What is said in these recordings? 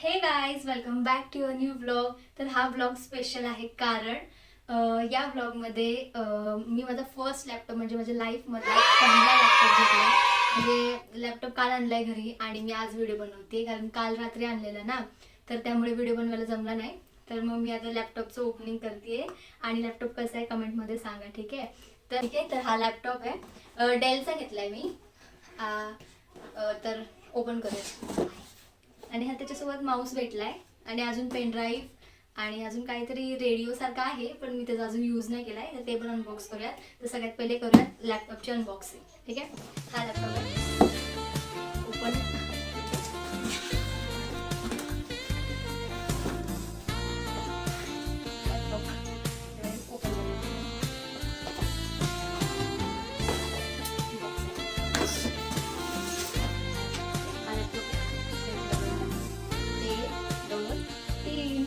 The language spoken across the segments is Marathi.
हे guys, welcome back to a new blog. तर हा ब्लॉग स्पेशल आहे कारण या ब्लॉगमध्ये मी माझा फर्स्ट लॅपटॉप म्हणजे माझ्या लाईफमधला पहिला लॅपटॉप घेतला. म्हणजे लॅपटॉप काल आणलाय घरी आणि मी आज व्हिडिओ बनवते कारण काल रात्री आणलेला ना, तर त्यामुळे व्हिडिओ बनवायला जमला नाही. तर मग मी आता लॅपटॉपचं ओपनिंग करते आणि लॅपटॉप कसा आहे कमेंटमध्ये सांगा, ठीक आहे? तर हा लॅपटॉप आहे, डेलचा घेतलाय मी. तर ओपन करूया. आणि हा त्याच्यासोबत माऊस भेटलाय आणि अजून पेन ड्राईव्ह आणि अजून काहीतरी रेडिओ सारखा आहे, पण मी त्याचा अजून यूज नाही केलाय. तर ते पण अनबॉक्स करूयात. तर सगळ्यात पहिले करूयात लॅपटॉपची अनबॉक्सिंग, ठीक आहे? हा लॅपटॉप आहे ओपन. लॅपटॉप ओपन हा लॅपटॉप. एक दोन तीन.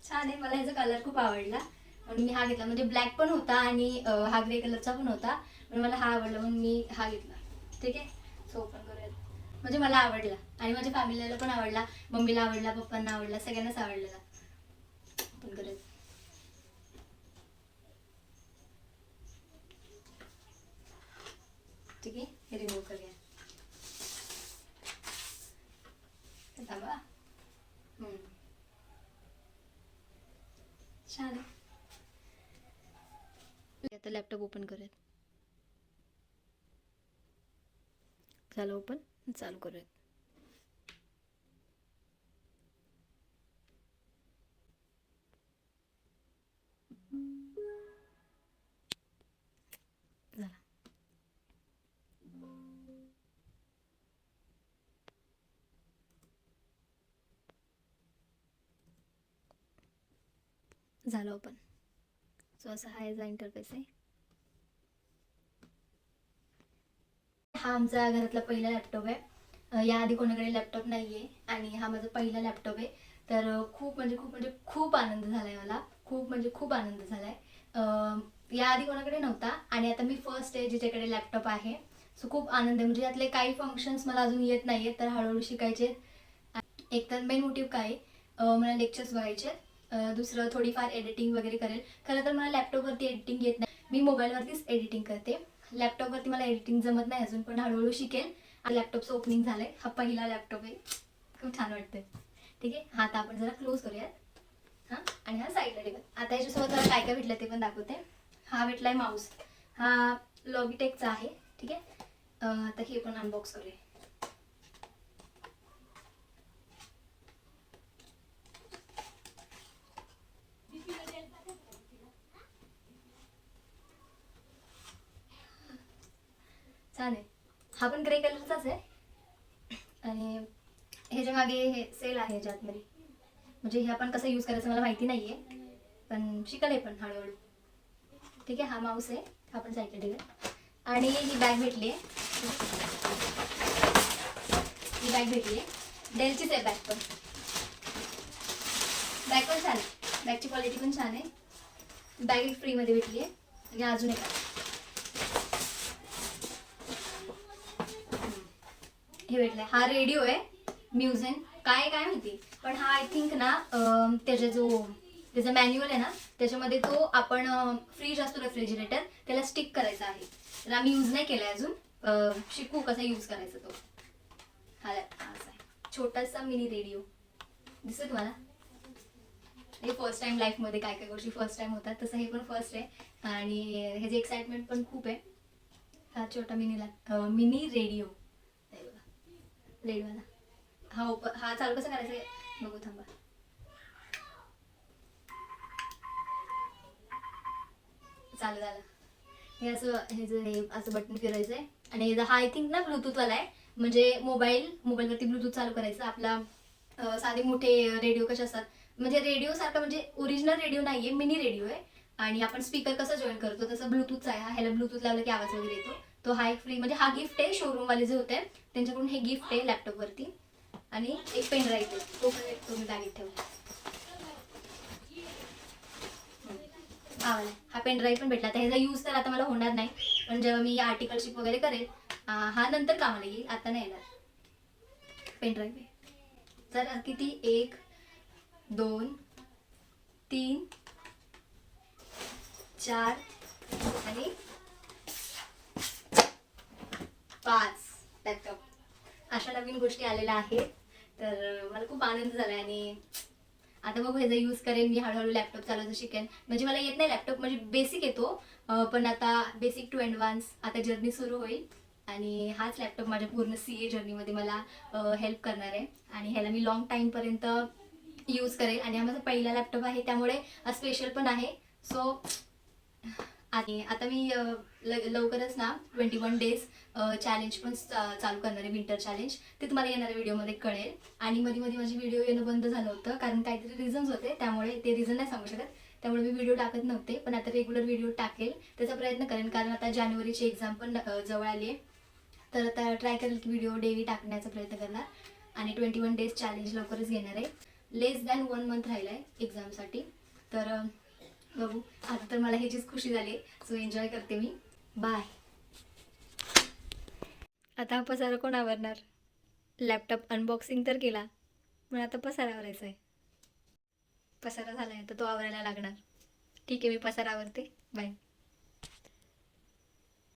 छान आहे. मला ह्याचा कलर खूप आवडला म्हणून मी हा घेतला. म्हणजे ब्लॅक पण होता आणि हा ग्रे कलरचा पण होता, पण मला हा आवडला म्हणून मी हा घेतला, ठीक आहे? सो ओपन करूयात. म्हणजे मला आवडला आणि माझ्या फॅमिलीला पण आवडला, मम्मीला आवडला, पप्पांना आवडला, सगळ्यांनाच आवडलेला. ओपन करूयात. ठीक आहे, हे रिमूव्ह करूया. थांबा. छान आहे. आता लॅपटॉप ओपन करूयात. झालं ओपन. चालू करूयात. झालं. झालं ओपन. सो असा हा याचा इंटरफेस आहे. हा आमचा घरातला पहिला लॅपटॉप आहे. याआधी कोणाकडे लॅपटॉप नाही आहे आणि हा माझा पहिला लॅपटॉप आहे. तर खूप आनंद झाला आहे मला. खूप आनंद झाला आहे. याआधी कोणाकडे नव्हता आणि आता मी फर्स्ट आहे जिच्याकडे लॅपटॉप आहे. सो खूप आनंद आहे. म्हणजे यातले काही फंक्शन्स मला अजून येत नाही आहेत, तर हळूहळू शिकायचे आहेत. एक तर मेन मोटिव्ह काय, मला लेक्चर्स बघायचे आहेत. दुसरं थोडीफार एडिटिंग वगैरे करेल. खरं तर मला लॅपटॉपवरती एडिटिंग येत नाही, मी मोबाईलवरतीच एडिटिंग करते. लॅपटॉपवरती मला एडिटिंग जमत नाही अजून, पण हळूहळू शिकेल. लॅपटॉपचं ओपनिंग झालंय. हा पहिला लॅपटॉप आहे. खूप छान वाटतंय, ठीक आहे? हा आता आपण जरा क्लोज करूयात. हां, आणि हा साईडला ठेवूयात. आता याच्यासोबत मला काय काय भेटलं ते पण दाखवते. हा भेटलाय माऊस. हा लॉगिटेकचा आहे, ठीक आहे? आता हे पण अनबॉक्स करूया. छान आहे. हा पण ग्रे कलरचाच आहे आणि ह्याच्या मागे हे सेल आहे ह्याच्या आतमध्ये. म्हणजे हे आपण कसं यूज करायचं मला माहिती नाहीये, पण शिकले पण हळूहळू, ठीक आहे? हा माऊस आहे, हा पण साईडला ठेवूया. आणि ही बॅग भेटली आहे. ही बॅग भेटली आहे, डेलचीच आहे बॅग पण. बॅग पण छान आहे, बॅगची क्वालिटी पण छान आहे. बॅग एक फ्रीमध्ये भेटली आहे आणि अजून एक हे भेटलंय. हा रेडिओ आहे, म्युझिन काय काय माहिती, पण हा आय थिंक ना त्याचा मॅन्युअल आहे ना, त्याच्यामध्ये तो आपण फ्रीज असतो रेफ्रिजरेटर, त्याला स्टिक करायचा आहे. तर आम्ही यूज नाही केलाय अजून, शिकू कसा यूज करायचा तो. हा असा आहे छोटासा मिनी रेडिओ. दिसतो तुम्हाला? हे फर्स्ट टाइम लाईफमध्ये काय काय गोष्टी फर्स्ट टाइम होतात, तसं हे पण फर्स्ट आहे आणि ह्याची एक्साइटमेंट पण खूप आहे. हा छोटा मिनी रेडिओ रेडवाला. हा चालू कसं करायचं बघू, थांबा. चालू झालं. हे असं बटन फिरायचं आहे आणि हा आय थिंक ना ब्लूटूथवाला आहे. म्हणजे मोबाईलवरती ब्लूटूथ चालू करायचं. आपला साधे मोठे रेडिओ कसे असतात, म्हणजे रेडिओ सारखा, म्हणजे ओरिजिनल रेडिओ नाहीये, मिनी रेडिओ आहे. आणि आपण स्पीकर कसं जॉईन करतो तसं ब्लूटूथचा आहे. ह्याला ब्लूटूथ लावलं की आवाज वगैरे येतो. तो हा एक फ्री, म्हणजे हा गिफ्ट आहे शोरूम वाले जे होते त्यांच्याकडून. हे गिफ्ट आहे लॅपटॉपवरती. आणि एक पेन ड्राईव्ह आहे, तो पण एक तुम्ही बॅगेत ठेवला. हा पेन ड्राईव्ह पण भेटला. तर ह्याचा यूज तर आता मला होणार नाही, पण जेव्हा मी आर्टिकलशिप वगैरे करेल हा नंतर कामाला येईल, आता नाही येणार. पेनड्राईव्ह आहे. तर किती, 1 2 3 4 आणि 5 लॅपटॉप अशा नवीन गोष्टी आलेल्या आहेत. तर मला खूप आनंद झाला आणि आता बघू ह्याचा यूज करेन मी, हळूहळू लॅपटॉप चालवायचं शिकेन. म्हणजे मला येत नाही लॅपटॉप, म्हणजे बेसिक येतो, पण आता बेसिक टू ॲडव्हान्स आता जर्नी सुरू होईल आणि हाच लॅपटॉप माझ्या पूर्ण CA जर्नीमध्ये मला हेल्प करणार आहे आणि ह्याला मी लॉंग टाईमपर्यंत यूज करेल. आणि हा माझा पहिला लॅपटॉप आहे त्यामुळे स्पेशल पण आहे. सो आणि आता मी लवकरच ना 21 डेज चॅलेंज पण चालू करणार आहे, विंटर चॅलेंज. ते तुम्हाला येणाऱ्या व्हिडिओमध्ये कळेल. आणि मध्ये मध्ये माझी व्हिडिओ येणं बंद झालं होतं कारण काहीतरी रिझन्स होते, त्यामुळे ते रिझन नाही सांगू शकत, त्यामुळे मी व्हिडिओ टाकत नव्हते. पण आता रेग्युलर व्हिडिओ टाकेल, त्याचा प्रयत्न करेन, कारण आता जानेवारीची एक्झाम पण जवळ आली आहे. तर आता ट्राय करेल की व्हिडिओ डेली टाकण्याचा प्रयत्न करणार. आणि 21 डेज चॅलेंज लवकरच घेणार आहे. लेस दॅन 1 मंथ राहिलं आहे एक्झामसाठी. तर बघू. आता तर मला ह्याचीच खुशी झाली, सो एन्जॉय करते मी. बाय. आता हा पसारा कोण आवरणार? लॅपटॉप अनबॉक्सिंग तर केला, पण आता पसारा आवरायचा आहे. पसारा झाला आहे तर तो आवरायला लागणार. ठीक आहे, मी पसारा आवरते. बाय.